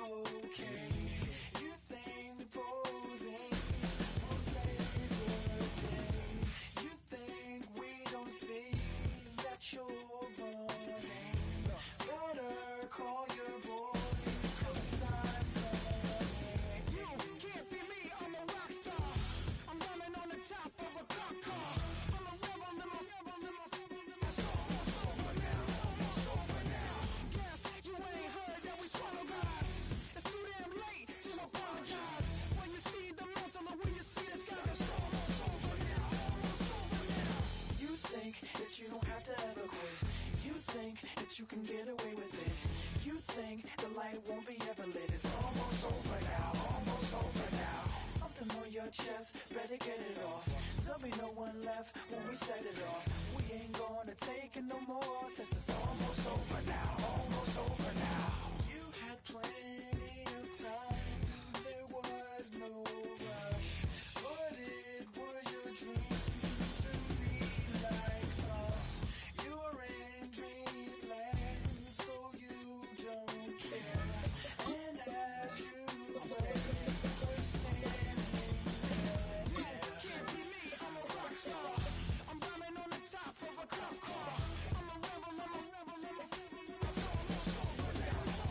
okay. You think posing will save the day. You think we don't see that you're running. Better call your boys, 'cause I'm running. You can't be me, I'm a rock star. I'm running on the top of a cop car. I'm a rebel in my It's almost over now, almost over now. Guess you ain't heard that we swallow guys. It's too damn late to apologize. When you see the mantle or when you see the sky, it's almost over now, almost over now. You think that you don't have to ever quit. You think that you can get away with it. You think the light won't be ever lit. It's almost over now, almost over now. Something on your chest, better get it off. There'll be no one left when we set it off. We ain't gonna take it no more, since it's almost over now, almost over now. You had plenty of time, there was no rush, but it was your dream to be like us. You're in dreamland, so you don't care. And as you wait, you're standing there. You can't be me, I'm a rock star. I'm running on the top of a cop car. I'm a rebel, It's almost over now,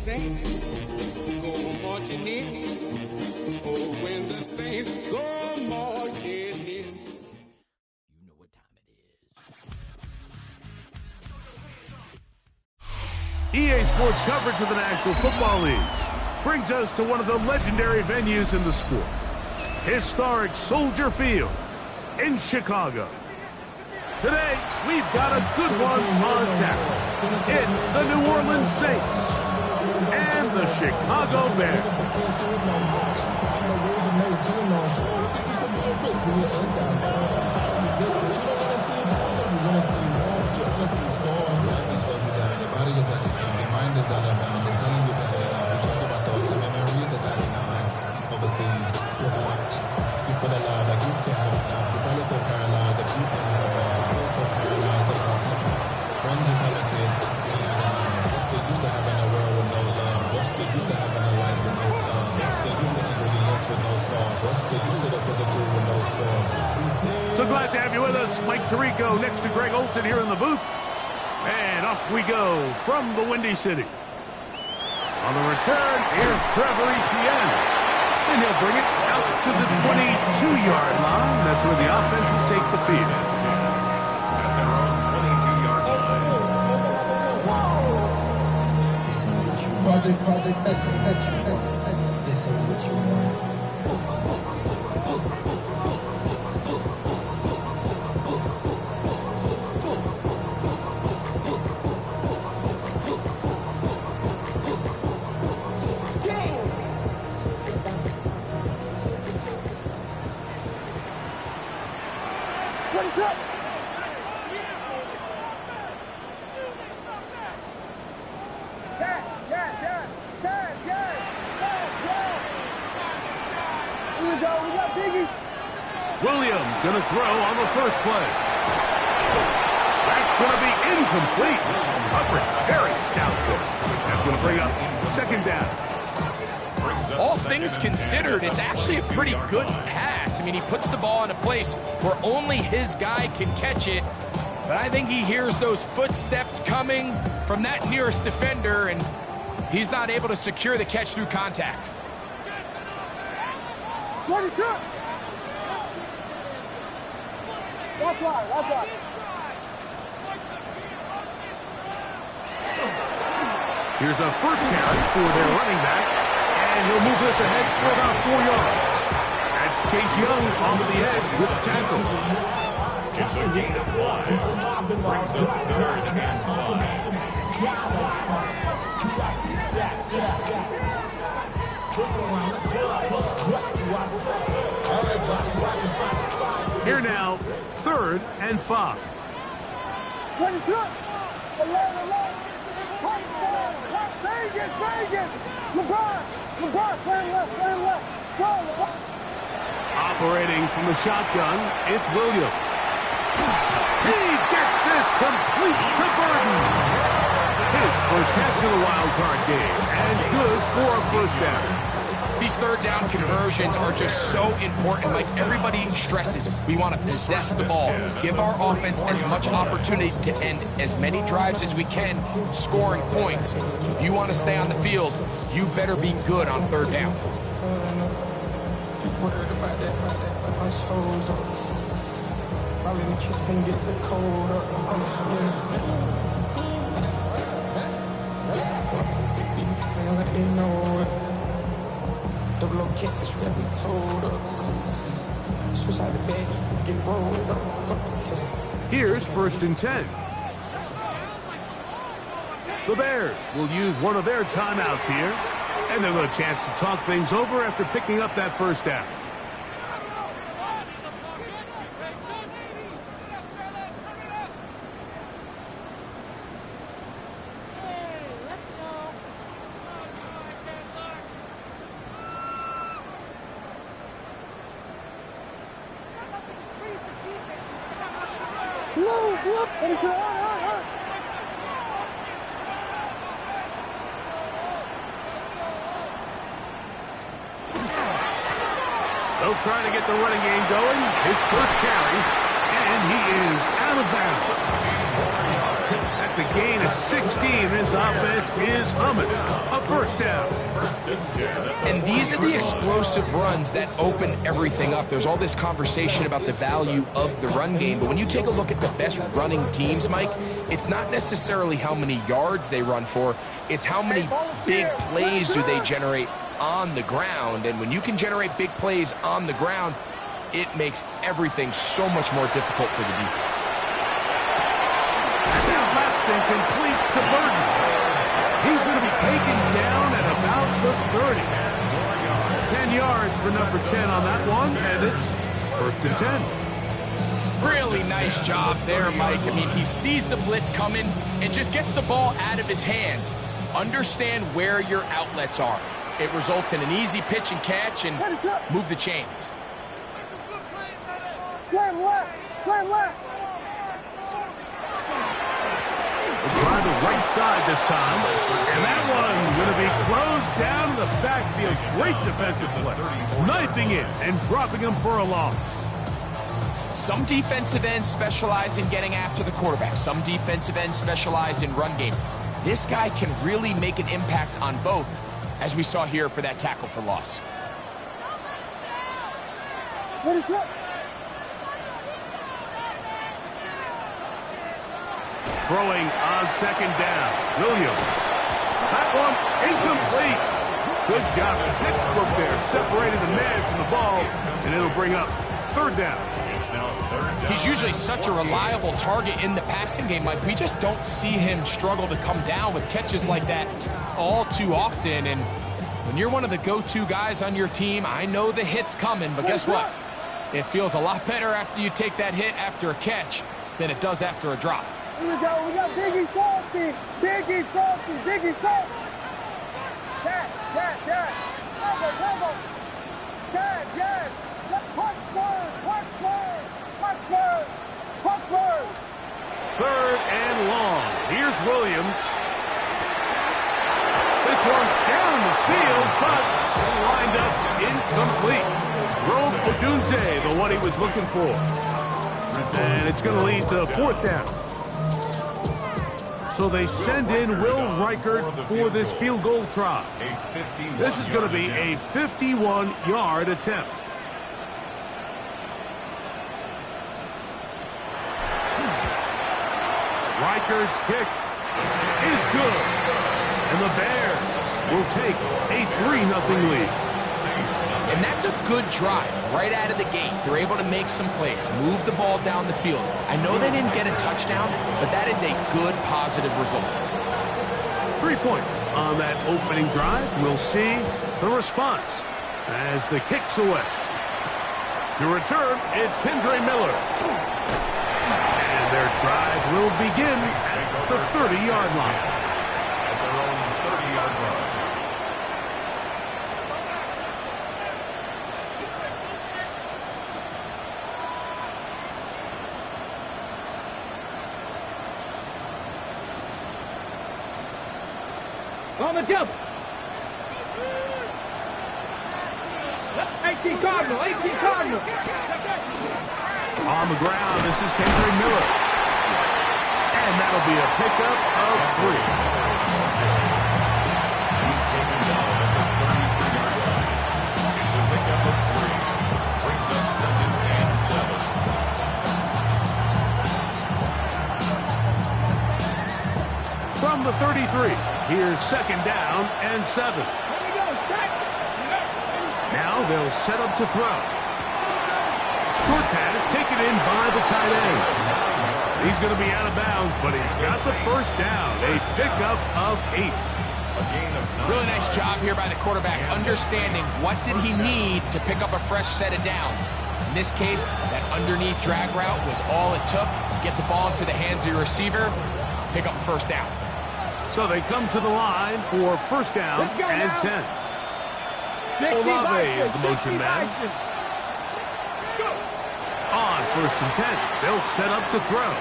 saints go marching in. Oh, when the saints go marching in. You know what time it is. EA Sports coverage of the National Football League brings us to one of the legendary venues in the sport, historic Soldier Field in Chicago. Today, we've got a good one on tap. It's the New Orleans Saints and the Chicago Bears. So glad to have you with us. Mike Tirico next to Greg Olson here in the booth. And off we go from the Windy City. On the return, here's Trevor Etienne. And he'll bring it out to the 22-yard line. That's where the offense will take the field. At their own 22-yard line. Project, this ain't what you want. What's up? Here we go. We got Biggie. Williams going to throw on the first play. That's going to be incomplete. Coverage, very stout there. That's going to bring up second down. All things considered, it's actually a pretty good pass. I mean, he puts the ball in a place where only his guy can catch it. But I think he hears those footsteps coming from that nearest defender, and he's not able to secure the catch through contact. What is up? Watch out. Here's a first carry for their running back, and he'll move this ahead for about 4 yards. That's Chase Young onto the edge with the tackle. It's a gain of 5. Brings up 3rd and 5. Here now, 3rd and 5. What is up? Alert. Vegas. LeBron, slam left. Go. Operating from the shotgun, it's Williams. He gets this complete to Burden. His first catch in the Wildcard game, and good for a first down. These third down conversions are just so important. Like everybody stresses, we want to possess the ball, give our offense as much opportunity to end as many drives as we can, scoring points. So if you want to stay on the field, you better be good on third down. Here's 1st and 10. The Bears will use one of their timeouts here, and they'll have a chance to talk things over after picking up that first down. They'll try to get the running game going. His first carry, and he is out of bounds. That's a gain of 16. This offense is humming. A first down. And these are the explosive runs that open everything up. There's all this conversation about the value of the run game, but when you take a look at the best running teams, Mike, it's not necessarily how many yards they run for, it's how many big plays do they generate on the ground. And when you can generate big plays on the ground, it makes everything so much more difficult for the defense. That's out left and complete to Burton. He's going to be taken down at about the 30. 10 yards for number 10 on that one, and it's first and 10. Really nice job there, Mike. I mean, he sees the blitz coming and just gets the ball out of his hands. Understand where your outlets are. It results in an easy pitch and catch and move the chains. Slam left! Slam left! We'll try the right side this time. And that one going to be closed down in the backfield. Great defensive play. Knifing in and dropping him for a loss. Some defensive ends specialize in getting after the quarterback. Some defensive ends specialize in run game. This guy can really make an impact on both, as we saw here for that tackle for loss. What is up? Throwing on second down. Williams. That one incomplete. Good job. Textbook there. Separated the man from the ball, and it'll bring up third down. He's usually such a reliable target in the passing game, Mike. We just don't see him struggle to come down with catches like that all too often. And when you're one of the go-to guys on your team, I know the hit's coming, but guess what? It feels a lot better after you take that hit after a catch than it does after a drop. Here we go. We got Biggie Frosty. Biggie Frosty. Biggie Frosty. Dad. Combo. Dad. Punch word. Third and long. Here's Williams. This one down the field, but lined up incomplete. Rome Odunze, the one he was looking for. And it's going to lead to fourth down. So they send in Will Reichert for this field goal try. This is going to be a 51-yard attempt. Reichert's kick is good. And the Bears will take a 3-0 lead. And that's a good drive right out of the gate. They're able to make some plays, move the ball down the field. I know they didn't get a touchdown, but that is a good, positive result. 3 points on that opening drive. We'll see the response as the kick's away. To return, it's Kendre Miller. And their drive will begin at the 30-yard line. On the jump. 18 Cardinal. On the ground, this is Kendre Miller. And that'll be a pickup of 3. He's taken down at the 33-yard line. It's a pickup of 3. Brings up 2nd and 7. From the 33, here's 2nd down and 7. Now they'll set up to throw. Short pass taken in by the tight end. He's going to be out of bounds, but he's got the first down. A pickup of 8. Really nice job here by the quarterback, understanding what did he need to pick up a fresh set of downs. In this case, that underneath drag route was all it took. Get the ball into the hands of your receiver, pick up a first down. So they come to the line for first down and 10. Olave is the motion man. On 1st and 10, they'll set up to throw.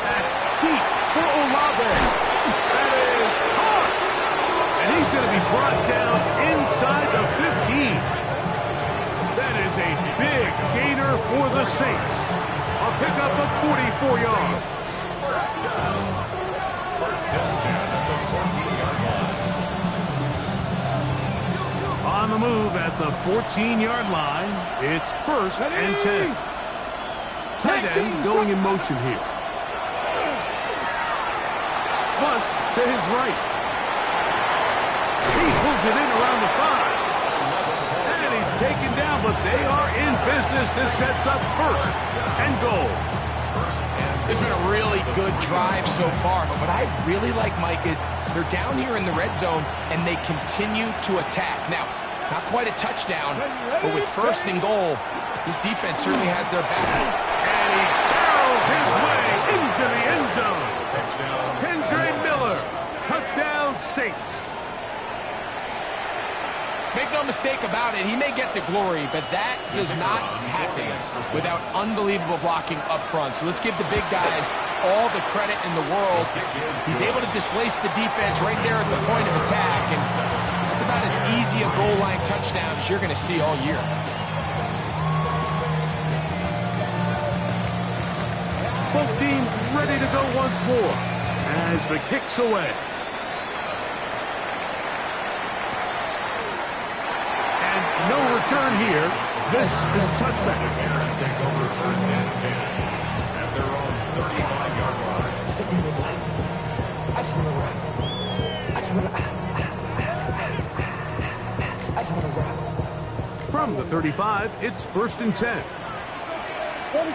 That's deep for Olave. That is hard. And he's going to be brought down inside the 15. That is a big gainer for the Saints. A pickup of 44 yards. First and 10 at the 14-yard line. On the move at the 14-yard line, it's first and 10. Tight end going in motion here. Flush to his right. He pulls it in around the 5. And he's taken down, but they are in business. This sets up first and goal. It's been a really good drive so far, but what I really like, Mike, is they're down here in the red zone, and they continue to attack. Now, not quite a touchdown, but with first and goal, this defense certainly has their back. And he barrels his way into the end zone. Touchdown. Kendra Miller, touchdown Saints. Make no mistake about it, he may get the glory, but that does not happen without unbelievable blocking up front. So let's give the big guys all the credit in the world. He's able to displace the defense right there at the point of attack, and that's about as easy a goal line touchdown as you're going to see all year. Both teams ready to go once more as the kick's away. No return here. This is a touchback. Take over first and 10 at their own 35-yard line. I just want to rock. From the 35, it's first and 10. Travel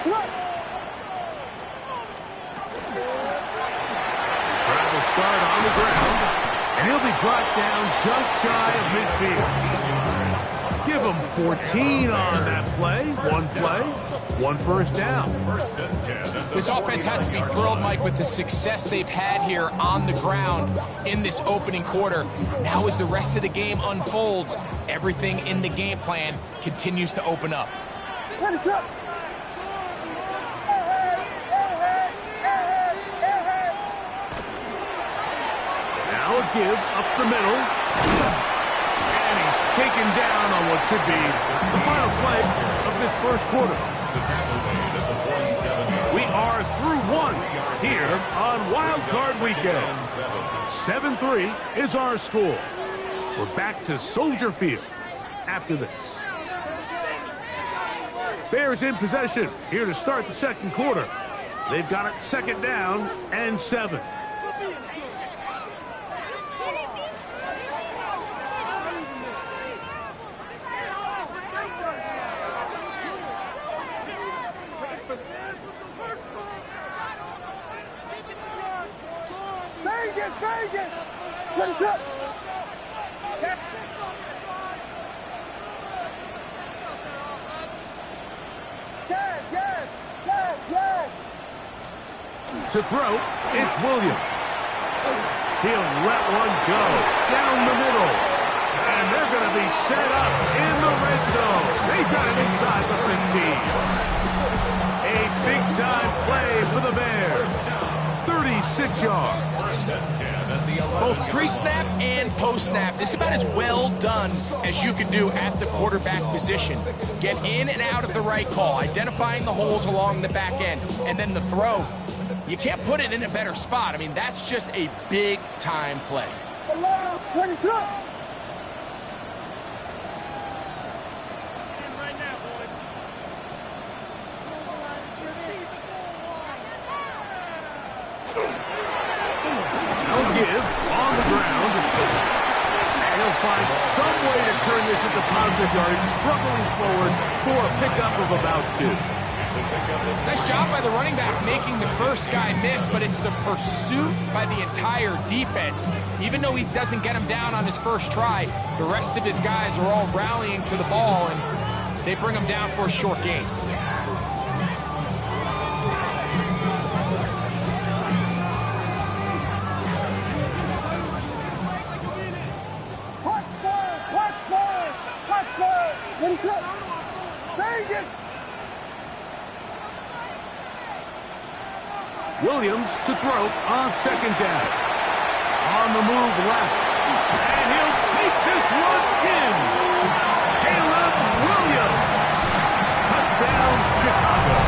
start on the ground, and he'll be brought down just shy of midfield. Give him 14 on that play. One first down. First and 10. This offense has to be thrilled, Mike, with the success they've had here on the ground in this opening quarter. Now as the rest of the game unfolds, everything in the game plan continues to open up. Now a give up the middle. Taken down on what should be the final play of this first quarter. The tackle made at the 47-yard. We are through one here on Wildcard Weekend. 7-3 is our score. We're back to Soldier Field after this. Bears in possession here to start the second quarter. They've got it second down and 7. What is up? Yes. To throw, it's Williams. He'll let one go down the middle. And they're going to be set up in the red zone. They've got it inside the 15. A big-time play for the Bears. 36 yards. Both pre-snap and post-snap, this is about as well done as you can do at the quarterback position. Get in and out of the right call, identifying the holes along the back end, and then the throw. You can't put it in a better spot. I mean, that's just a big-time play. What is up? Give on the ground. And he'll find some way to turn this into positive yardage, struggling forward for a pickup of about 2. Nice job by the running back making the first guy miss, but it's the pursuit by the entire defense. Even though he doesn't get him down on his first try, the rest of his guys are all rallying to the ball, and they bring him down for a short gain. What is up? Vegas! Williams to throw on second down. On the move left. And he'll take this one in. Caleb Williams. Touchdown, Chicago.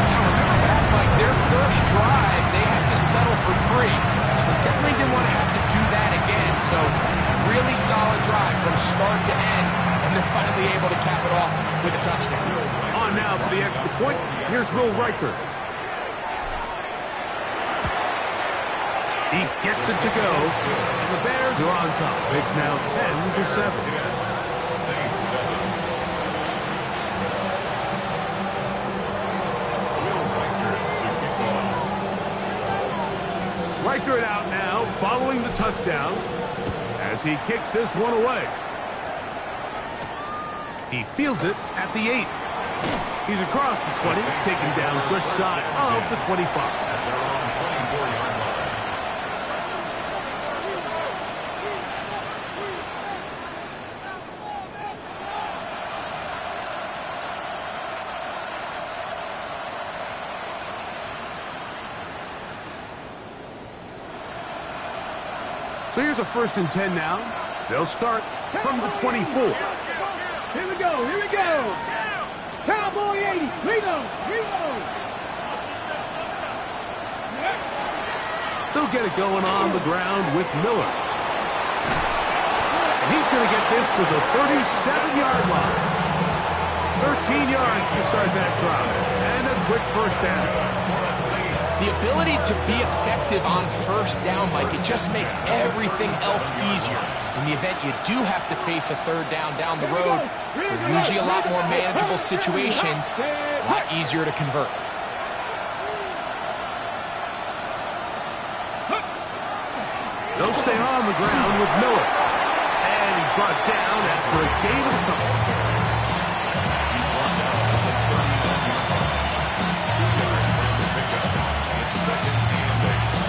Now remember back, like their first drive, they had really solid drive from start to end, and they're finally able to cap it off with a touchdown. On now for the extra point. Here's Will Riker. He gets it to go, and the Bears are on top. It's now 10-7. Saints 7. Will Riker to kick off. Riker it out now, following the touchdown, as he kicks this one away. He fields it at the 8. He's across the 20, taken down just shy of the 25. At their own 24-yard line. So here's a 1st and 10 now. They'll start from the 24. Here we go, here we go. Cowboy 80, reload. They'll get it going on the ground with Miller. And he's going to get this to the 37-yard line. 13 yards to start that drive. And a quick 1st down. The ability to be effective on 1st down, Mike, it just makes everything else easier. In the event you do have to face a 3rd down the road, they're usually a lot more manageable situations, a lot easier to convert. They'll stay on the ground with Miller. And he's brought down after a gain of a couple. He's brought down at the 31-yard line. 2 yards on the pickup. It's 2nd and 8.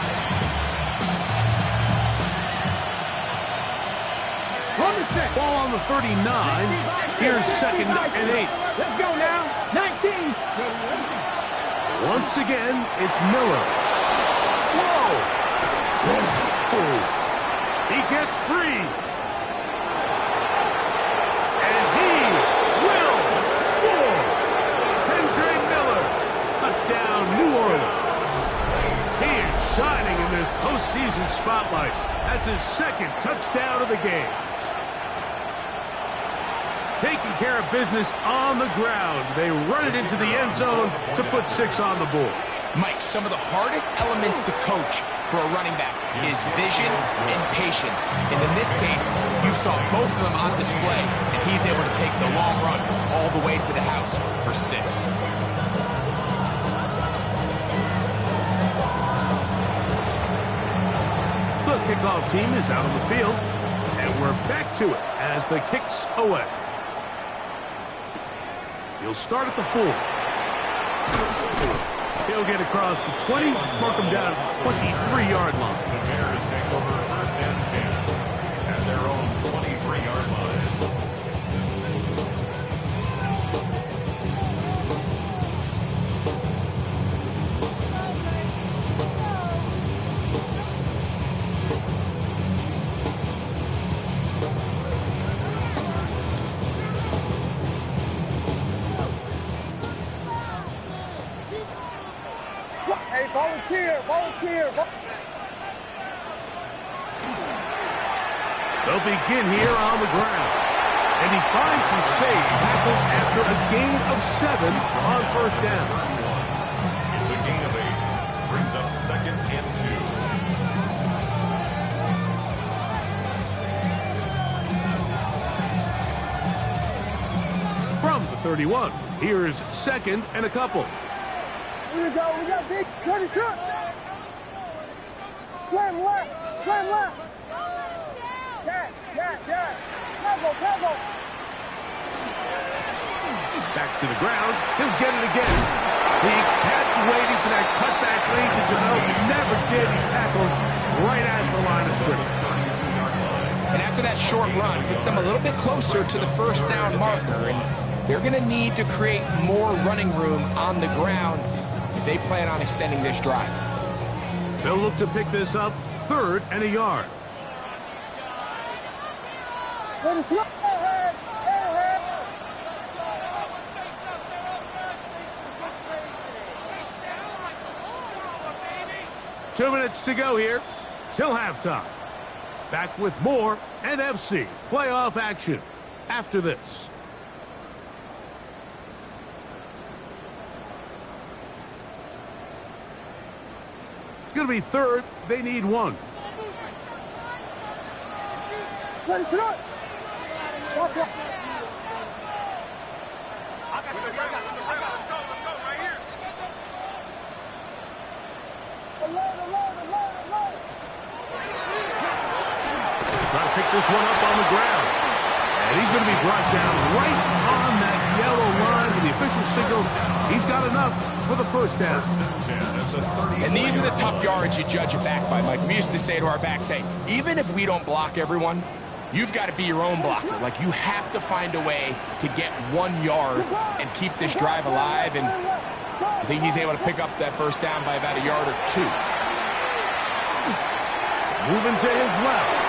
Ball on the 39. Here's 2nd and 8. Let's go now. 19. Once again, it's Miller. Whoa! He gets free. And he will score. Hendry Miller. Touchdown, New Orleans. He is shining in this postseason spotlight. That's his 2nd touchdown of the game. Taking care of business on the ground. They run it into the end zone to put 6 on the board. Mike, some of the hardest elements to coach for a running back is vision and patience. And in this case, you saw both of them on display, and he's able to take the long run all the way to the house for 6. The kickoff team is out on the field, and we're back to it as the kick's away. He'll start at the 4. He'll get across the 20, mark him down at the 23-yard line. The Bears take over 1st and 10 at their own 23-yard line. Hey, volunteer. They'll begin here on the ground. And he finds some space tackled after a gain of 7 on 1st down. It's a gain of 8. Brings up 2nd and 2. From the 31, here's 2nd and a couple. Here we go. We got big. Ready, shot. Slam left. Yeah. Tackle. Back to the ground. He'll get it again. He kept waiting for that cutback lead to develop. He never did. He's tackled right at the line of scrimmage. And after that short run, gets them a little bit closer to the 1st down marker. And they're going to need to create more running room on the ground if they plan on extending this drive. They'll look to pick this up 3rd and a yard. Ready, shot. Ahead. 2 minutes to go here till halftime. Back with more NFC playoff action after this. It's going to be third. They need one. Let's go. Trying to pick this one up on the ground. And he's going to be brought down right on that yellow line with the official signal. He's got enough for the first down. And these are the tough yards you judge a back by, Mike. We used to say to our backs, hey, even if we don't block everyone, you've got to be your own blocker. Like, you have to find a way to get 1 yard and keep this drive alive. And I think he's able to pick up that first down by about 1 or 2 yards. Moving to his left.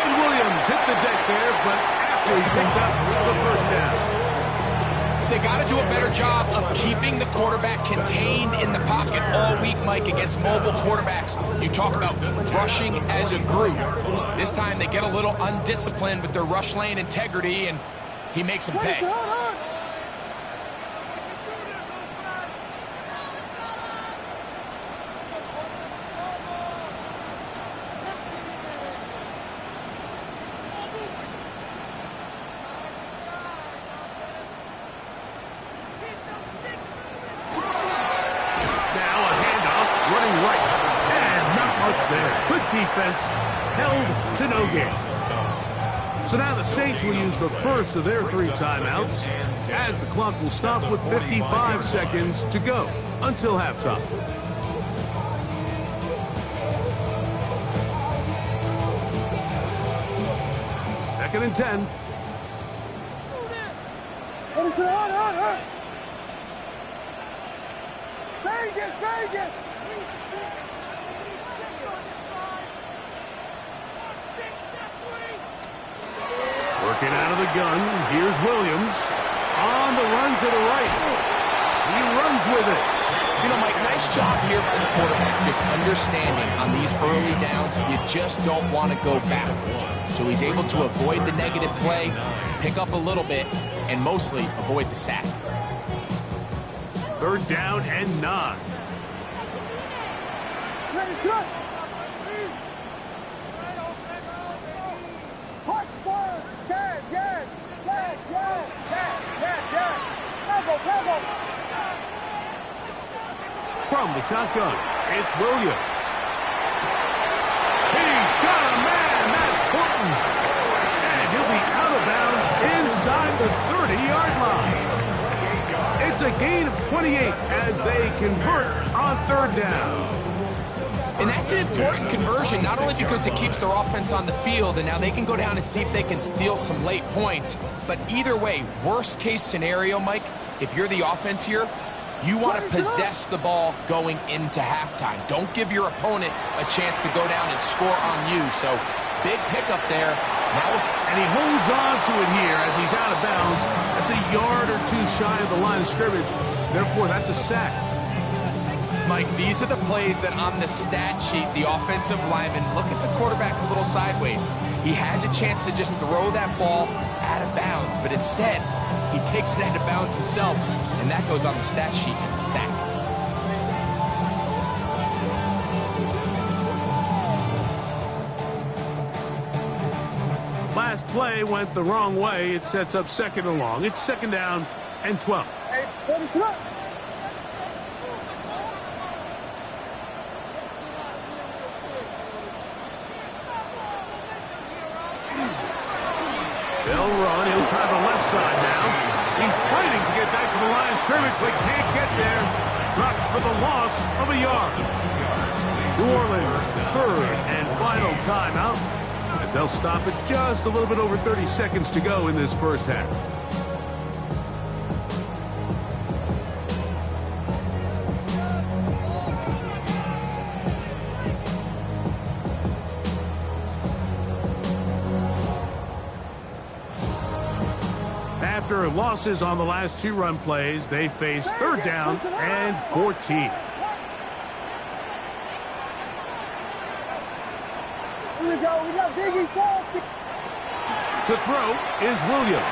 And Williams hit the deck there, but after he picked up the first down. They got to do a better job of keeping the quarterback contained in the pocket all week, Mike, against mobile quarterbacks. You talk about rushing as a group. This time they get a little undisciplined with their rush lane integrity, and he makes them pay. Defense held to no gain. So now the Saints will use the first of their 3 timeouts as the clock will stop with 55 seconds to go until halftime. Second and 10. Vegas! Working out of the gun, here's Williams on the run to the right. He runs with it. You know, Mike, nice job here by the quarterback, just understanding on these early downs, you just don't want to go backwards. So he's able to avoid the negative play, pick up a little bit, and mostly avoid the sack. Third down and 9. From the shotgun, it's Williams. He's got a man, that's Horton. And he'll be out of bounds inside the 30-yard line. It's a gain of 28 as they convert on third down. And that's an important conversion, not only because it keeps their offense on the field, and now they can go down and see if they can steal some late points. But either way, worst case scenario, Mike, if you're the offense here, you want to possess the ball going into halftime. Don't give your opponent a chance to go down and score on you. So, big pickup there. And he holds on to it here as he's out of bounds. That's 1 yard or 2 shy of the line of scrimmage. Therefore, that's a sack. Mike, these are the plays that on the stat sheet, the offensive lineman, look at the quarterback a little sideways. He has a chance to just throw that ball out of bounds, but instead, he takes it out of bounds himself, and that goes on the stat sheet as a sack. Last play went the wrong way. It sets up second and long. It's second down and 12. They'll run. He'll try the left side now. He's fighting to get back to the line of scrimmage, but can't get there. Dropped for the loss of 1 yard. New Orleans, third and final timeout, as they'll stop at just a little bit over 30 seconds to go in this first half. After losses on the last 2 run plays, they face third down and 14. Here we go, Biggie. To throw is Williams.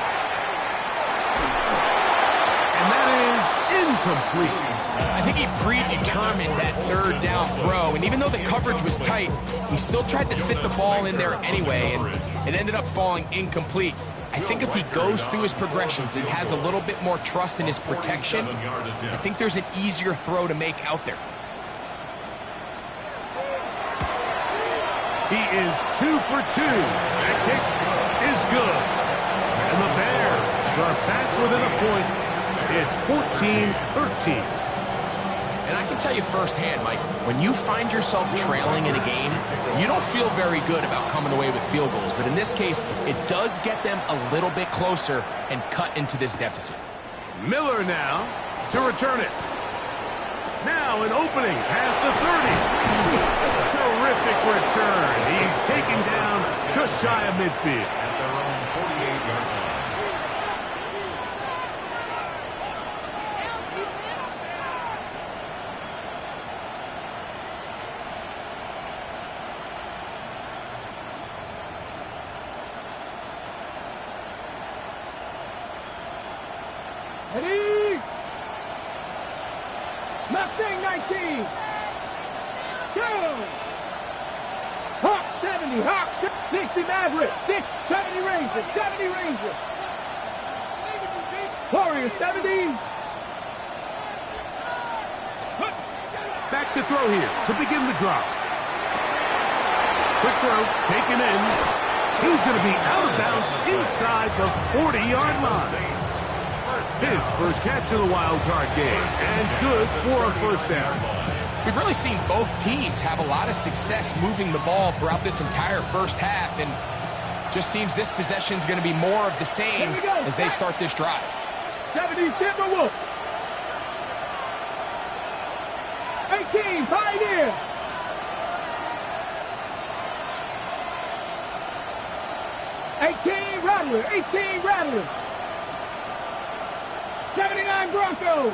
And that is incomplete. I think he predetermined that third down throw, and even though the coverage was tight, he still tried to fit the ball in there anyway, and it ended up falling incomplete. I think if he goes through his progressions and has a little bit more trust in his protection, I think there's an easier throw to make out there. He is 2 for 2. That kick is good. And the Bears are back within a point. It's 14-13. And I can tell you firsthand, Mike, when you find yourself trailing in a game, you don't feel very good about coming away with field goals. But in this case, it does get them a little bit closer and cut into this deficit. Miller now to return it. Now an opening past the 30. Terrific return. He's taken down just shy of midfield. At their own 48-yard line. Ready? Mustang 19. Go! Hawk 70, Hawk 60 Maverick, 70 Ranger, 70 Ranger. Warrior 70. Back to throw here to begin the drop. Quick throw, taken in. He's going to be out of bounds inside the 40-yard line. His first catch of the wild card game, and good for a first down. We've really seen both teams have a lot of success moving the ball throughout this entire first half, and just seems this possession is going to be more of the same as they start this drive. 70 Timberwolf. 18 Pioneer. 18 Rattler, 18 Rattler. 79 Broncos.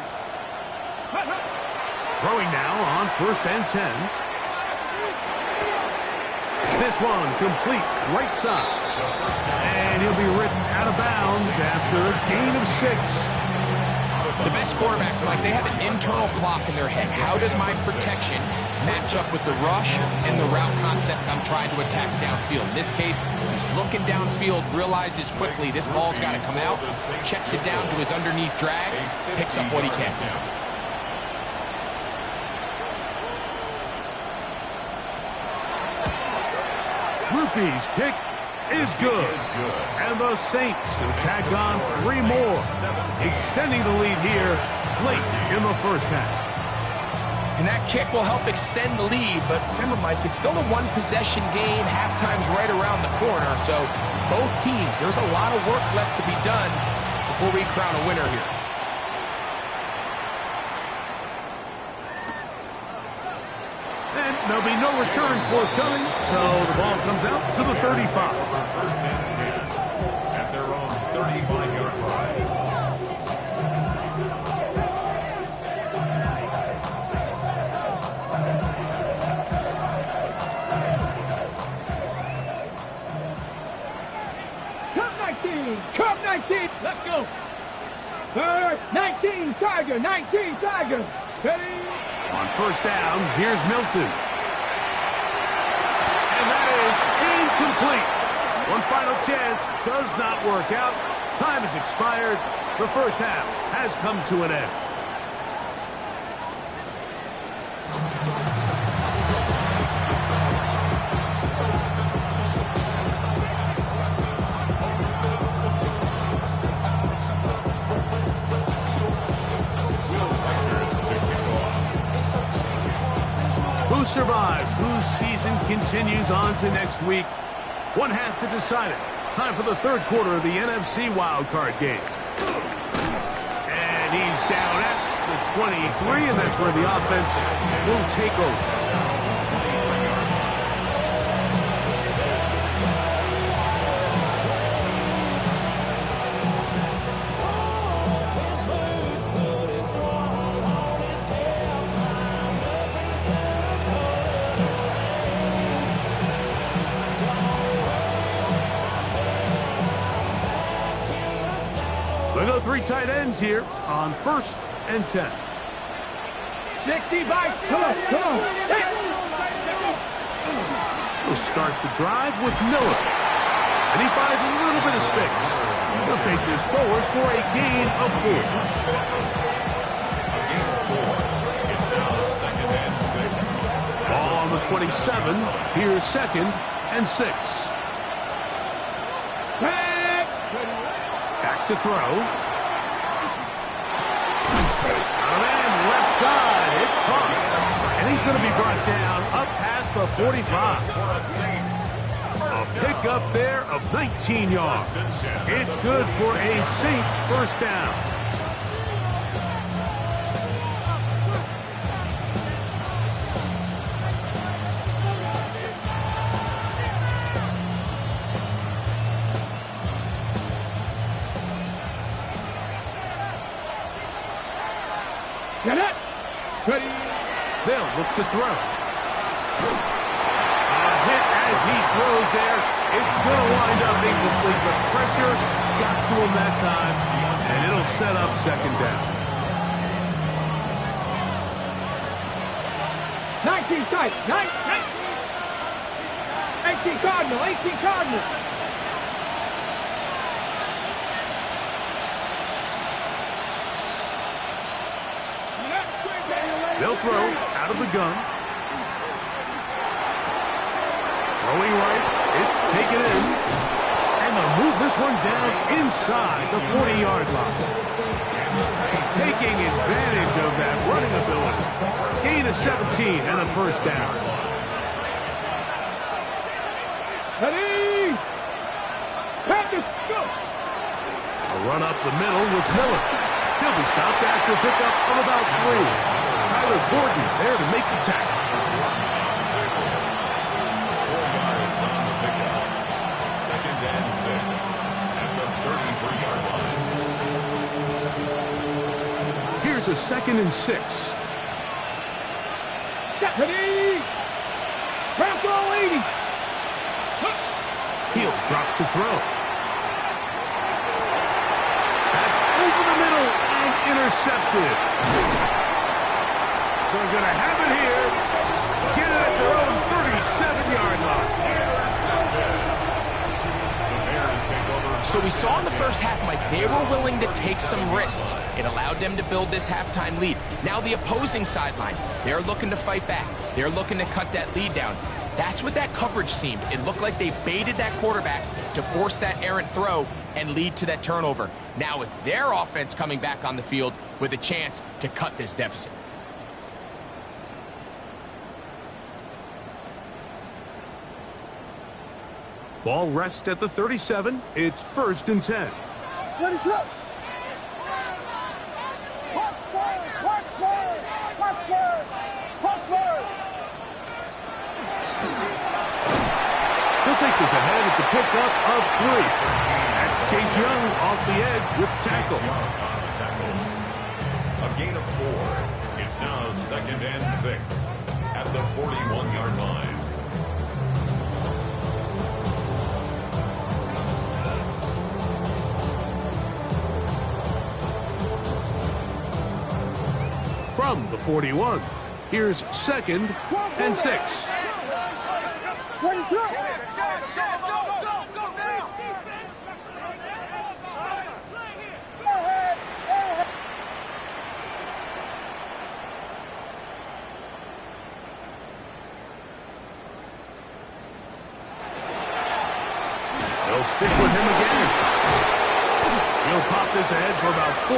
Throwing now on 1st and 10. This one complete right side. And he'll be written out of bounds after a gain of 6. The best quarterbacks, Mike, they have an internal clock in their head. How does my protection match up with the rush and the route concept I'm trying to attack downfield? In this case, he's looking downfield, realizes quickly this ball's got to come out, checks it down to his underneath drag, picks up what he can. Rupee's kick is good. And the Saints will tag on 3 more, extending the lead here late in the first half. And that kick will help extend the lead, but remember, Mike, it's still a one-possession game. Halftime's right around the corner, so both teams, there's a lot of work left to be done before we crown a winner here. And there'll be no return forthcoming, so the ball comes out to the 35. First and 10 at their own 35-yard line. Cup 19, let's go. 19 Tiger, 19 Tiger. Ready? On first down, here's Milton. And that is incomplete. One final chance does not work out. Time has expired. The first half has come to an end. Who survives? Whose season continues on to next week? One half to decide it. Time for the third quarter of the NFC wildcard game. And he's down at the 23, and that's where the offense will take over. We go 3 tight ends here on 1st and 10. 65. Come on. We'll start the drive with Miller. And he finds a little bit of space. He'll take this forward for a gain of 4. A gain of 4. It's now 2nd and 6. Ball on the 27. Here's 2nd and 6. Back to throw. And left side. It's caught. And he's going to be brought down up past the 45. A pickup there of 19 yards. It's good for a Saints first down. Get it. Ready. They'll look to throw. A hit as he throws there. It's going to wind up incomplete, but pressure got to him that time, and it'll set up 2nd down. 19 side. 18 Cardinal. 18 Cardinal. They'll throw out of the gun. Throwing right. It's taken in. And they'll move this one down inside the 40-yard line. Taking advantage of that running ability. Gain of 17 and a first down. Ready. Practice. Go. A run up the middle with Miller. He'll be stopped after a pickup of about 3. Tyler Gordon there to make the tackle. 4 yards on the pickup. 2nd and 6 at the 33-yard line. Here's a 2nd and 6. Ready. Round throw 80. He'll drop to throw. That's over the middle and intercepted. So they're going to have it here. Get it at their own 37-yard line. So we saw in the first half, Mike, they were willing to take some risks. It allowed them to build this halftime lead. Now the opposing sideline, they're looking to fight back. They're looking to cut that lead down. That's what that coverage seemed. It looked like they baited that quarterback to force that errant throw and lead to that turnover. Now it's their offense coming back on the field with a chance to cut this deficit. Ball rests at the 37. It's 1st and 10. He'll take this ahead. It's a pickup of 3. That's Chase Young off the edge with tackle. A gain of 4. It's now 2nd and 6 at the 41-yard line. From the 41, here's 2nd and 6. They'll stick with him again. He'll pop this ahead for about 4,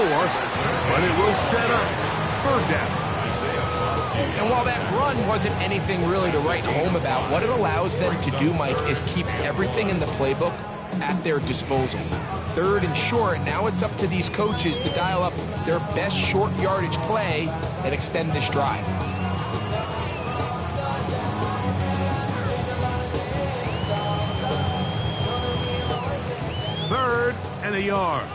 but it will set up 3rd down. And while that run wasn't anything really to write home about, what it allows them to do, Mike, is keep everything in the playbook at their disposal. 3rd and short, now it's up to these coaches to dial up their best short yardage play and extend this drive. Third and a yard.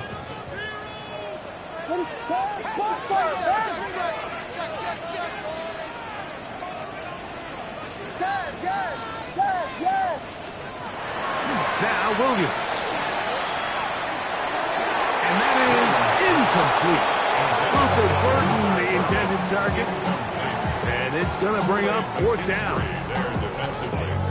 Now Williams. And that is incomplete. Luther Burden, the intended target. And it's going to bring up fourth down.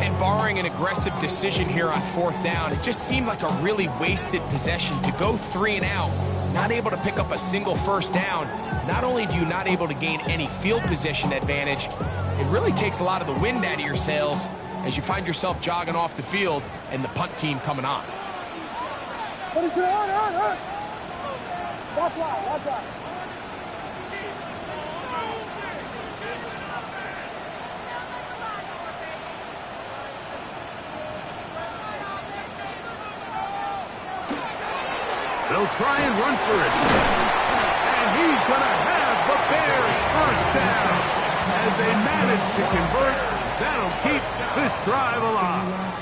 And barring an aggressive decision here on fourth down, it just seemed like a really wasted possession to go 3 and out, not able to pick up a single first down. Not only do you not able to gain any field position advantage, it really takes a lot of the wind out of your sails as you find yourself jogging off the field and the punt team coming on. What is it? On. Watch out. They'll try and run for it. And he's going to have the Bears first down. As they manage to convert, that'll keep this drive alive.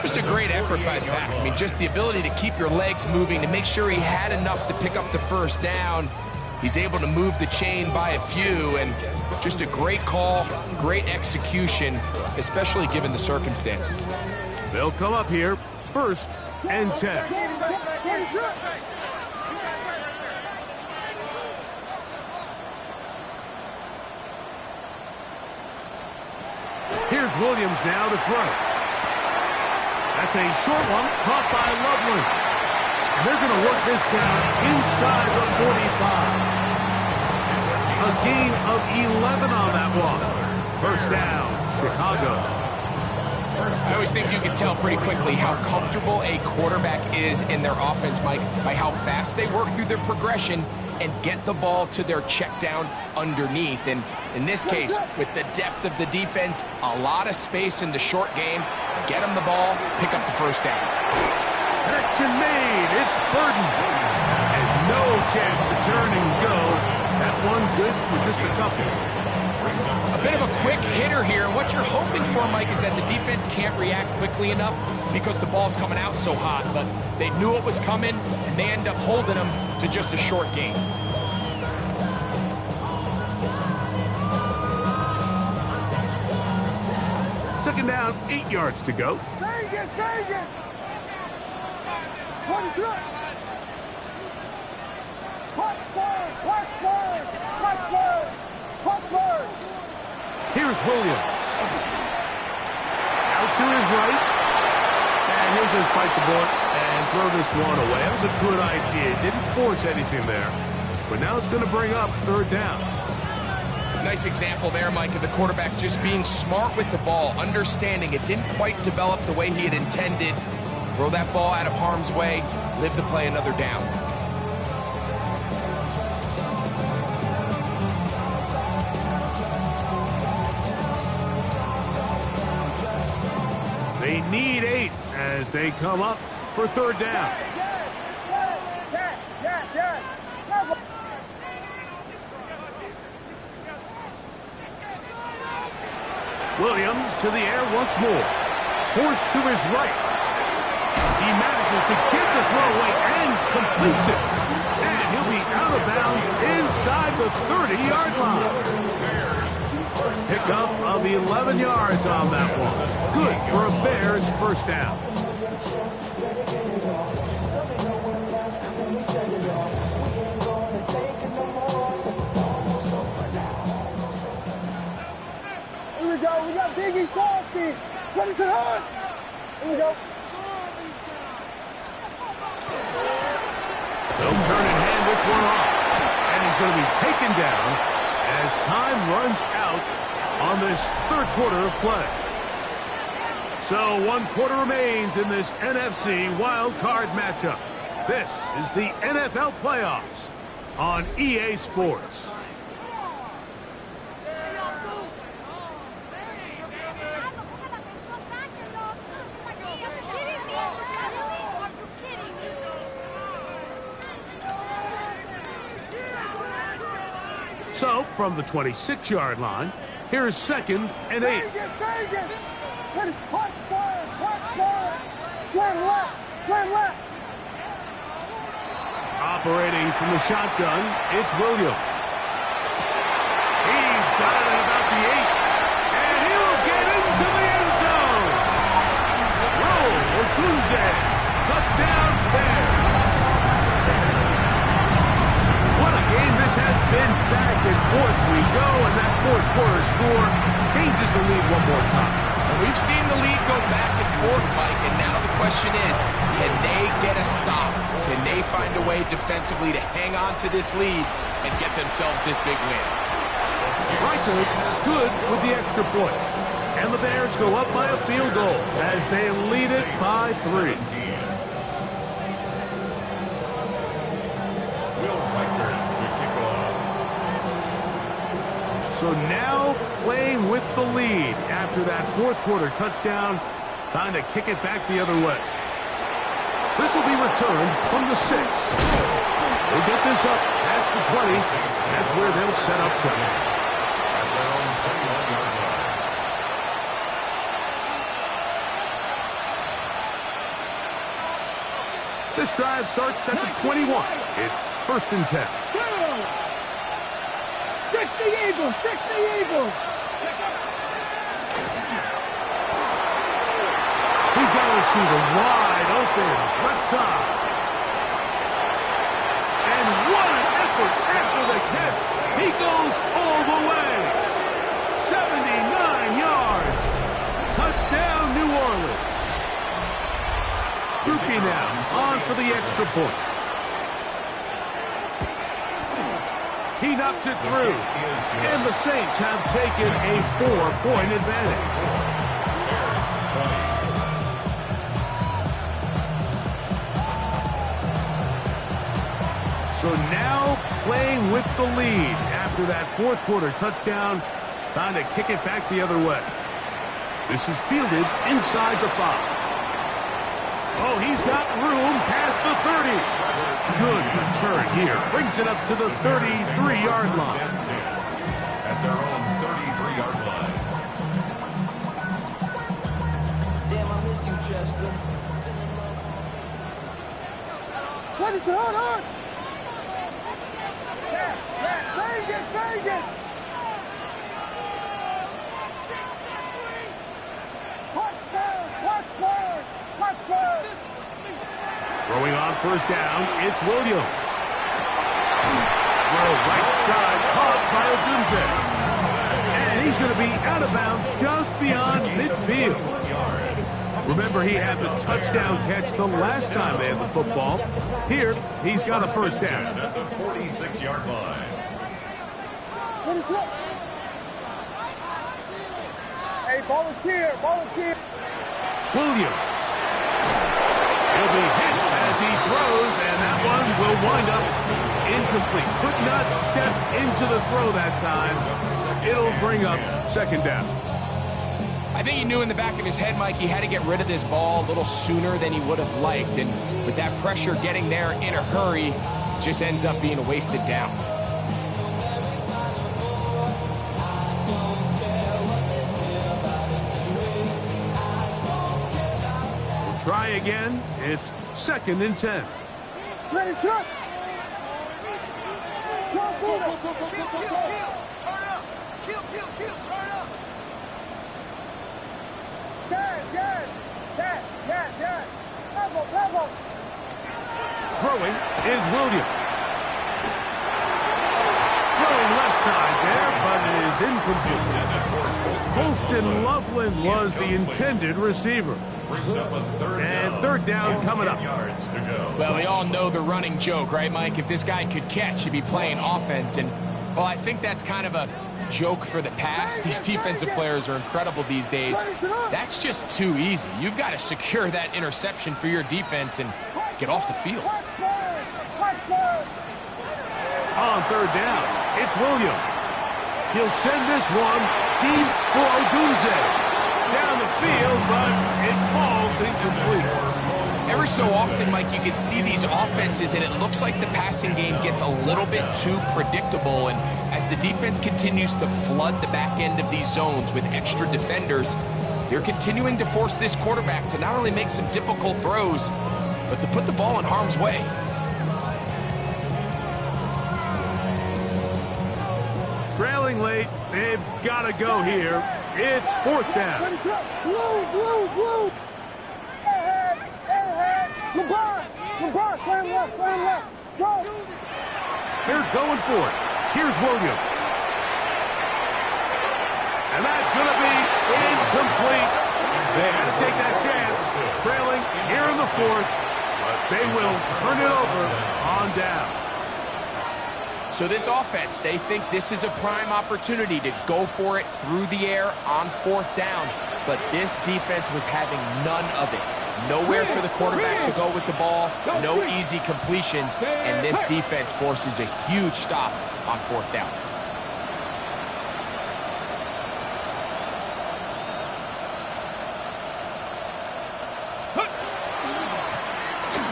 Just a great effort by the back. I mean, just the ability to keep your legs moving, to make sure he had enough to pick up the first down. He's able to move the chain by a few, and just a great call, great execution, especially given the circumstances. They'll come up here, 1st and 10. Here's Williams now to throw. That's a short one, caught by Loveland. And they're going to work this down inside the 45. A gain of 11 on that one. First down, Chicago. I always think you can tell pretty quickly how comfortable a quarterback is in their offense, Mike, by how fast they work through their progression and get the ball to their check down underneath. And in this case, with the depth of the defense, a lot of space in the short game, get them the ball, pick up the first down. Action made. It's Burden. And no chance to turn and go. That one good for just a couple. A bit of a quick hitter here. What you're hoping for, Mike, is that the defense can't react quickly enough because the ball's coming out so hot. But they knew it was coming, and they end up holding them to just a short gain. Second down, 8 yards to go. Vegas! One, two. Punch first! Here's Williams. Out to his right. And he'll just bite the bullet and throw this one away. That was a good idea. Didn't force anything there. But now it's going to bring up third down. Nice example there, Mike, of the quarterback just being smart with the ball, understanding it didn't quite develop the way he had intended. Throw that ball out of harm's way, live to play another down. They need 8 as they come up for third down. Williams to the air once more. Forced to his right. He manages to get the throw away and completes it. And he'll be out of bounds inside the 30-yard line. Pickup of 11 yards on that one. Good for a Bears first down. Here we go. We got Biggie Frosty. Ready to hunt. Here we go. They'll turn and hand this one off. And he's going to be taken down as time runs out on this third quarter of play. So 1 quarter remains in this NFC wildcard matchup. This is the NFL playoffs on EA Sports. So, from the 26-yard line, here's 2nd and 8. Vegas! Punch forward! Slam left! Operating from the shotgun, it's Williams. He's got it at about the 8. And he will get into the end zone. Roll Otunze. Touchdown, Bears. one more time. And we've seen the lead go back and forth, Mike, and now the question is, can they get a stop? Can they find a way defensively to hang on to this lead and get themselves this big win? Reichert good with the extra point. And the Bears go up by a field goal as they lead it by 3. So now playing with the lead after that fourth quarter touchdown. Time to kick it back the other way. This will be returned from the 6. They'll get this up past the 20. That's where they'll set up shop. This drive starts at the 21. It's 1st and 10. Trick the Eagles! Trick the Eagles! He's got a receiver wide open, left side. And what an effort after the catch. He goes all the way. 79 yards. Touchdown, New Orleans. Groupie now on for the extra point. He knocks it through. And the Saints have taken a 4-point advantage. So now playing with the lead after that fourth quarter touchdown. Time to kick it back the other way. This is fielded inside the 5. Oh, he's got room past the 30. Good return here. Brings it up to the 33-yard line. At their own 33-yard line. Damn, I miss you, Chester. What is it? Hold on! Vegas! Vegas! Watch Throwing on first down, it's Williams. Throw right side, caught by Odunze. And he's going to be out of bounds just beyond midfield. Remember, he had the touchdown catch the last time they had the football. Here, he's got a first down. At the 46-yard line. What is it? Hey, volunteer. Williams. He'll be hit as he throws, and that one will wind up incomplete. Could not step into the throw that time. It'll bring up 2nd down. I think he knew in the back of his head, Mike, he had to get rid of this ball a little sooner than he would have liked. And with that pressure getting there in a hurry, just ends up being a wasted down. We'll try again. It's 2nd and 10. Ready, sir? Throwing is Williams. Throwing left side there, but it is incomplete. Colston Loveland was the intended receiver. And 3rd down coming up. Well, we all know the running joke, right, Mike? If this guy could catch, he'd be playing offense. And, well, I think that's kind of a joke for the past. These defensive players are incredible these days. That's just too easy. You've got to secure that interception for your defense and get off the field. On 3rd down, it's Williams. He'll send this one deep for Odunze. Down the field, but it falls incomplete. Every so often, Mike, you can see these offenses, and it looks like the passing game gets a little bit too predictable. And as the defense continues to flood the back end of these zones with extra defenders, they're continuing to force this quarterback to not only make some difficult throws, but to put the ball in harm's way. Trailing late, they've got to go here. It's 4th down. Blue. Ahead. LeBron, slam left. Go. They're going for it. Here's Williams. And that's going to be incomplete. They had to take that chance. Trailing here in the fourth. They will turn it over on down. So this offense, they think this is a prime opportunity to go for it through the air on fourth down. But this defense was having none of it. Nowhere for the quarterback to go with the ball, no easy completions, and this defense forces a huge stop on fourth down.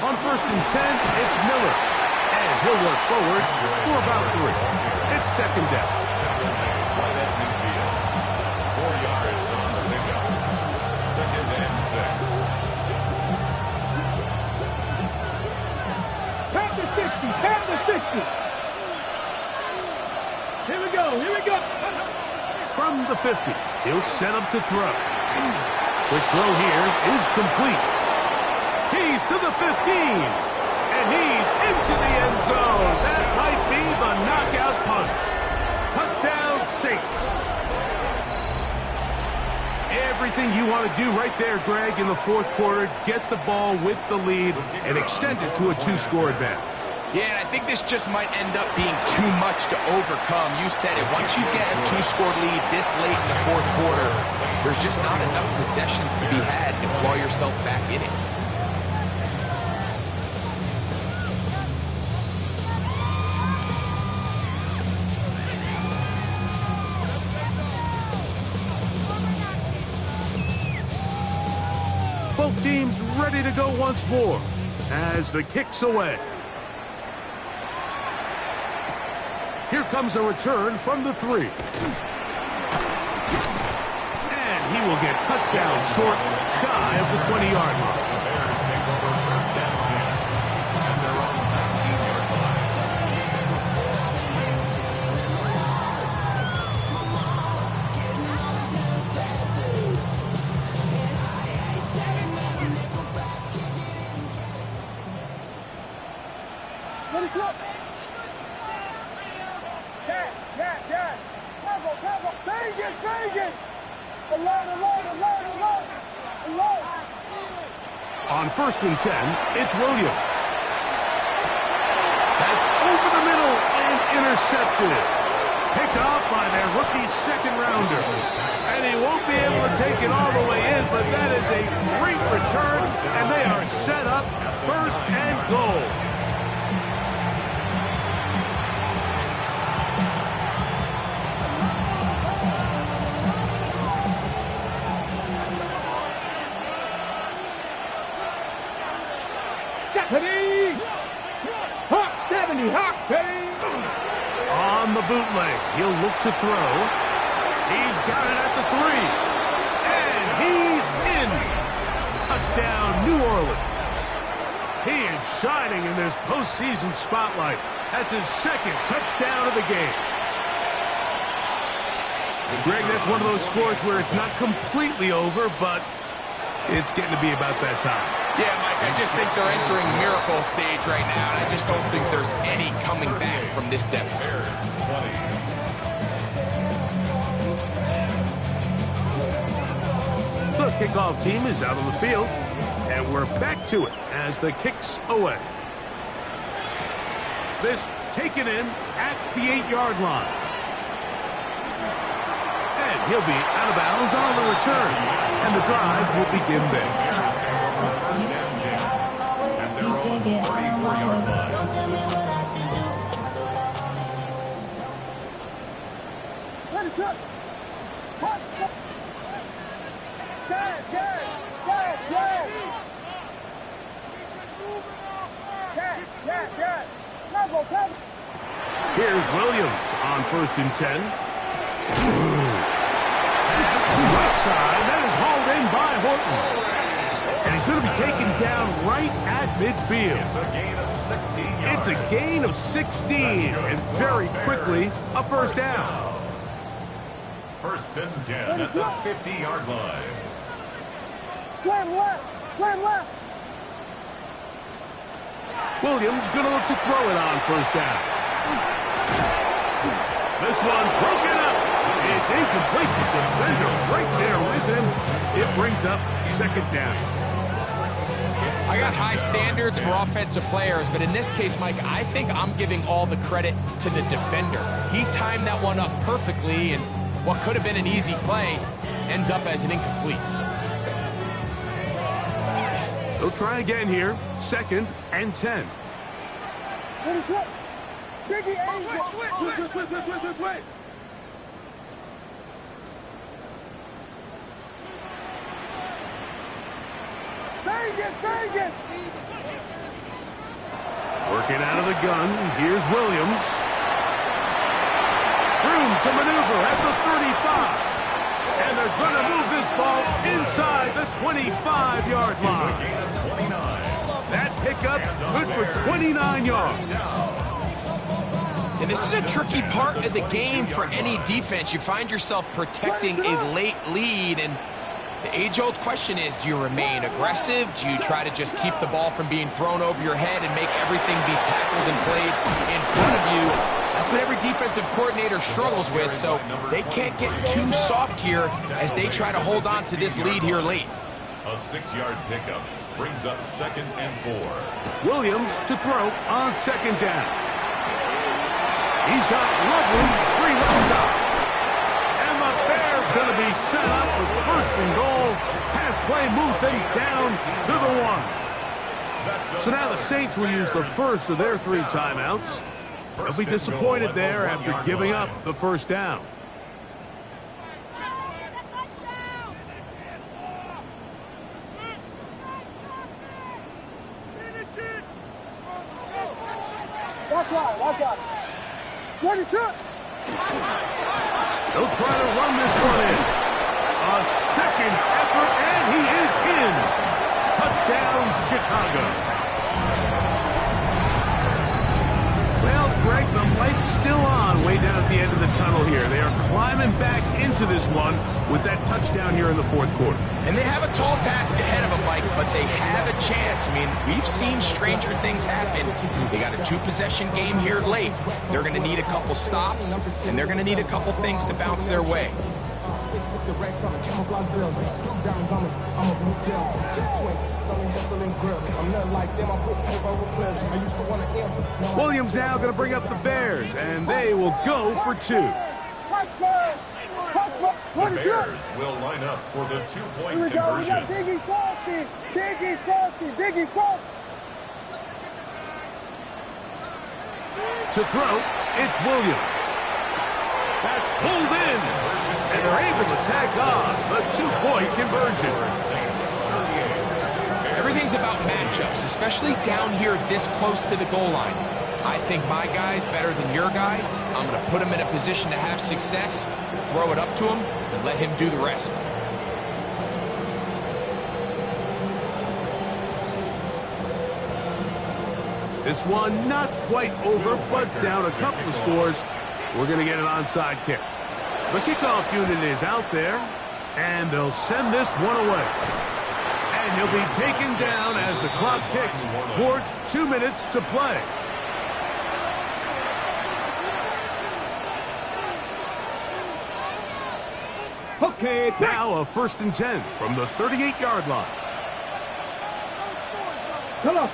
On 1st and 10, it's Miller. And he'll work forward for about 3. It's second down. Right at midfield. 4 yards on the pickup. 2nd and 6. Pound the 60, pound the 60. Here we go, here we go. From the 50, he'll set up to throw. Quick throw here is complete. He's to the 15, and he's into the end zone. That might be the knockout punch. Touchdown, Saints. Everything you want to do right there, Greg, in the fourth quarter, get the ball with the lead and extend it to a 2-score advantage. Yeah, and I think this just might end up being too much to overcome. You said it. Once you get a 2-score lead this late in the fourth quarter, there's just not enough possessions to be had to claw yourself back in it. Both teams ready to go once more as the kick's away. Here comes a return from the 3. And he will get cut down short, shy of the 20-yard line. The Bears take over 1st and 10 at their own 19-yard line. Let us up. Yeah. Cover. Sing it. Alone. On 1st and 10, it's Williams. That's over the middle and intercepted. Picked off by their rookie second-rounder. And he won't be able to take it all the way in, but that is a great return, and they are set up 1st and goal. On the bootleg, he'll look to throw. He's got it at the 3. And he's in. Touchdown, New Orleans. He is shining in this postseason spotlight. That's his 2nd touchdown of the game. Greg, that's one of those scores where it's not completely over, but it's getting to be about that time. Yeah, Mike, I just think they're entering miracle stage right now, and I just don't think there's any coming back from this deficit. The kickoff team is out on the field, and we're back to it as the kick's away. This taken in at the 8-yard line. And he'll be out of bounds on the return, and the drive will begin there. Let us up. Yeah. Cover. Here's Williams on 1st and 10. Right side, that is hauled in by Horton. And he's going to be taken down right at midfield. It's a gain of 16 yards. It's a gain of 16, and very quickly, a 1st down. 1st and 10 at the 50-yard line. Slam left. Williams going to look to throw it on 1st down. This one broken up. It's incomplete. The defender right there with him. It brings up second down. I got high standards for offensive players, but in this case, Mike, I think I'm giving all the credit to the defender. He timed that one up perfectly, and what could have been an easy play ends up as an incomplete. They'll try again here. 2nd and 10. What is up? Biggie Angel. Wait. Vegas. Working out of the gun. Here's Williams. Room to maneuver at the 35. And they're going to move this ball inside the 25-yard line. That pickup good for 29 yards. And this is a tricky part of the game for any defense. You find yourself protecting a late lead, and the age-old question is, do you remain aggressive? Do you try to just keep the ball from being thrown over your head and make everything be tackled and played in front of you? That's what every defensive coordinator struggles with, so they can't get too soft here as they try to hold on to this lead here late. A 6-yard pickup brings up 2nd and 4. Williams to throw on 2nd down. He's got lovely free left side. And the Bears going to be set up with 1st and goal. Pass play moves them down to the 1s. So now the Saints will use the first of their 3 timeouts. They'll be disappointed there after giving up the 1st down. Watch out. What is up? They'll try to run this one in. A 2nd effort, and he is in. Touchdown, Chicago. Well, Greg, the light's still on way down at the end of the tunnel here. They are climbing back into this one with that touchdown here in the 4th quarter. And they have a tall task ahead of them, Mike, but they have a chance. I mean, we've seen stranger things happen. They got a 2-possession game here late. They're going to need a couple stops, and they're going to need a couple things to bounce their way. Williams now going to bring up the Bears, and they will go for 2. Touchdown. The Bears will line up for the 2-point Here we go. We got conversion. Biggie Frosty. To throw, it's Williams. That's pulled in, and they're able to tack on the 2-point conversion. Everything's about matchups, especially down here this close to the goal line. I think my guy's better than your guy. I'm going to put him in a position to have success, throw it up to him, and let him do the rest. This one not quite over, but down a couple of scores. We're going to get an onside kick. The kickoff unit is out there, and they'll send this one away. And he'll be taken down as the clock ticks towards 2 minutes to play. Okay. Now a 1st and 10 from the 38-yard line. Come on.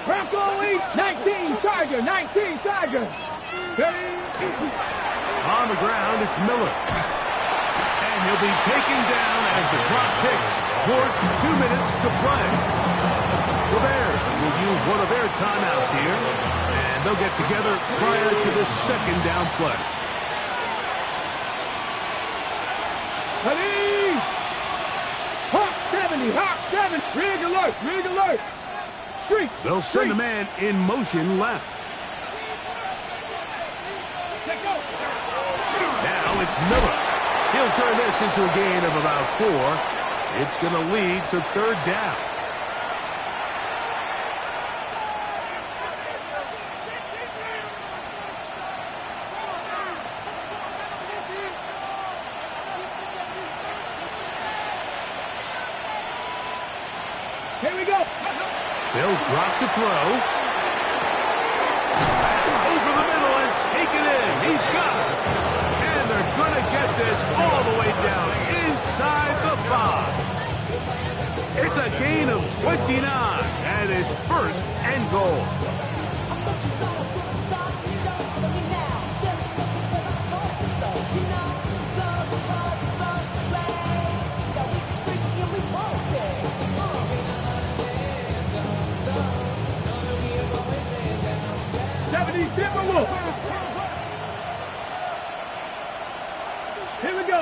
Bronco 19 Tiger. Ready? On the ground, it's Miller. And he'll be taken down as the clock ticks towards 2 minutes to play. The Bears will use one of their timeouts here, and they'll get together prior to the 2nd down play. Ready? Hawk 70. Rig alert. Street. They'll send the man in motion left. Now it's Miller. He'll turn this into a gain of about 4. It's going to lead to 3rd down. Here we go. They'll drop to throw. Over the middle and take it in. He's got it. And they're going to get this all the way down inside the 5. It's a gain of 29, and it's first and goal.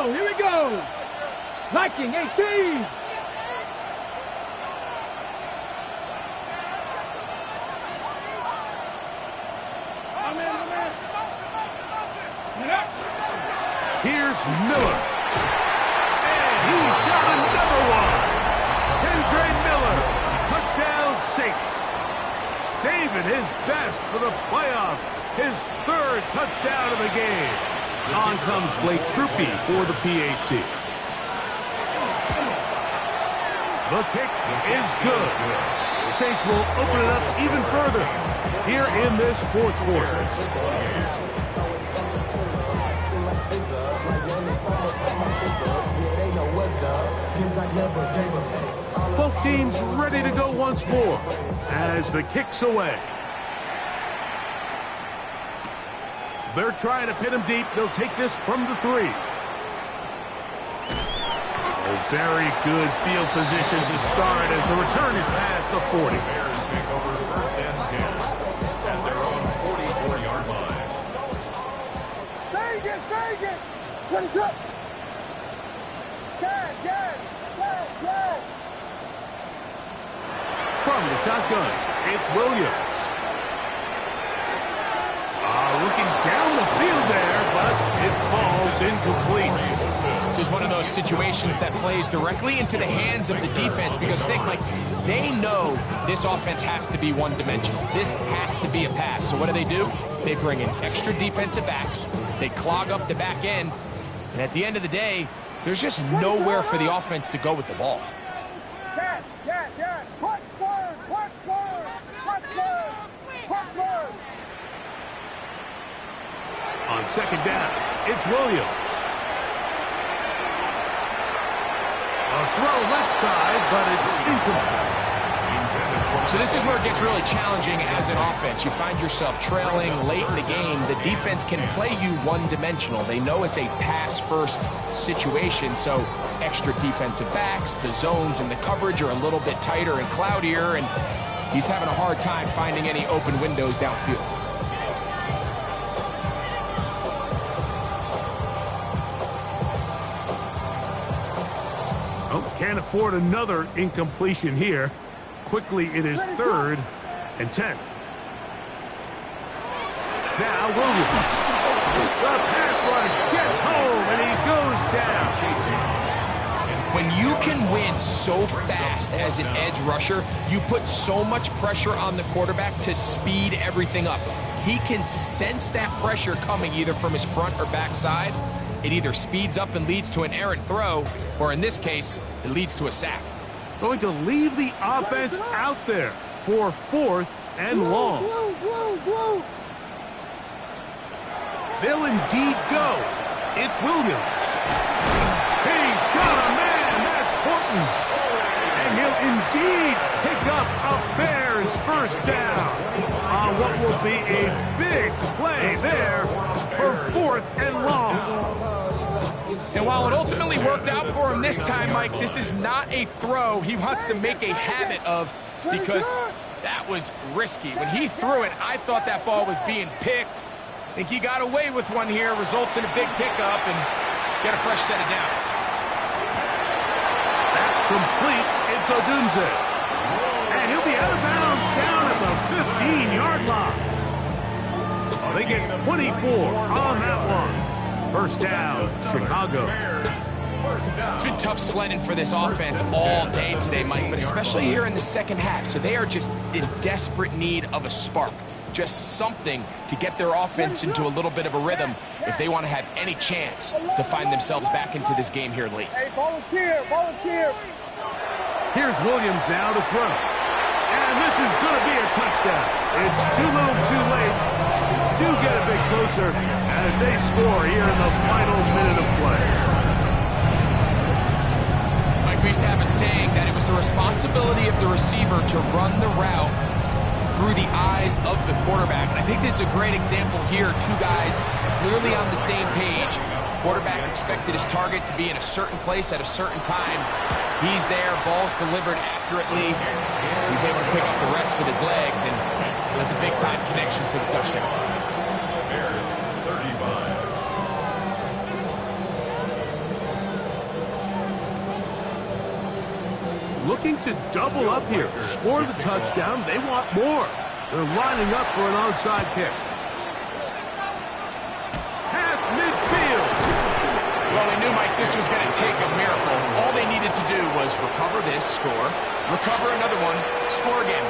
Here we go. Viking 18. Here's Miller. And he's got another one. Andre Miller, touchdown Saints. Saving his best for the playoffs. His 3rd touchdown of the game. On comes Blake Krupe for the PAT. The kick is good. The Saints will open it up even further here in this 4th quarter. Both teams ready to go once more as the kick's away. They're trying to pin him deep. They'll take this from the 3. Oh, very good field position to start as the return is past the 40. Bears take over first and 10 at their own 44-yard line. Vegas! What is up? Yes! From the shotgun, it's Williams. Looking down the field there, but it falls incomplete. This is one of those situations that plays directly into the hands of the defense because think, like, they know this offense has to be one-dimensional. This has to be a pass. So what do? They bring in extra defensive backs. They clog up the back end. And at the end of the day, there's just nowhere for the offense to go with the ball. Yes! Punch first! On 2nd down, it's Williams. A throw left side, but it's incomplete. So this is where it gets really challenging as an offense. You find yourself trailing late in the game. The defense can play you one-dimensional. They know it's a pass-first situation, so extra defensive backs, the zones and the coverage are a little bit tighter and cloudier, and he's having a hard time finding any open windows downfield. Oh, can't afford another incompletion here. Quickly, it is 3rd and 10. Now Williams. The pass rush gets home, and he goes down. When you can win so fast as an edge rusher, you put so much pressure on the quarterback to speed everything up. He can sense that pressure coming either from his front or back side. It either speeds up and leads to an errant throw, or in this case, it leads to a sack. Going to leave the offense out there for 4th and long. They'll indeed go. It's Williams. He's got a man. That's Horton. And he'll indeed pick up a Bears first down on what will be a big play there for 4th and long. And while it ultimately worked out for him this time, Mike, this is not a throw he wants to make a habit of because that was risky. When he threw it, I thought that ball was being picked. I think he got away with one here, results in a big pickup and get a fresh set of downs. That's complete. It's Odunze. And he'll be out of bounds down at the 15-yard line. Oh, they get 24 on that one. First down, Chicago. It's been tough sledding for this offense all day today, Mike, but especially here in the second half. So they are just in desperate need of a spark, just something to get their offense into a little bit of a rhythm if they want to have any chance to find themselves back into this game here late. Hey, volunteer. Here's Williams now to throw. And this is going to be a touchdown. It's too little too late. Do get a bit closer as they score here in the final minute of play. Mike, we used to have a saying that it was the responsibility of the receiver to run the route through the eyes of the quarterback. And I think this is a great example here. Two guys clearly on the same page. Quarterback expected his target to be in a certain place at a certain time. He's there, ball's delivered accurately. He's able to pick up the rest with his legs, and that's a big-time connection for the touchdown. Bears 35. Looking to double up here. Score the touchdown. They want more. They're lining up for an onside kick. Past midfield. Well, we knew, Mike, this was going to take a miracle. All they needed to do was recover this, score, recover another one, score again.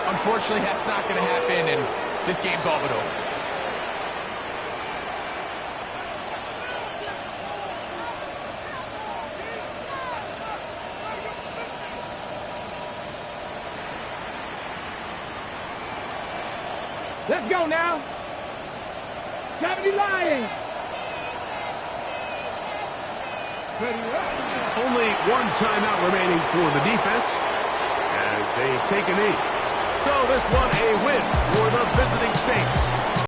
Unfortunately, that's not going to happen, and this game's all but over. Let's go now. Gravity Lions. Only one timeout remaining for the defense as they take a knee. So this one a win for the visiting Saints.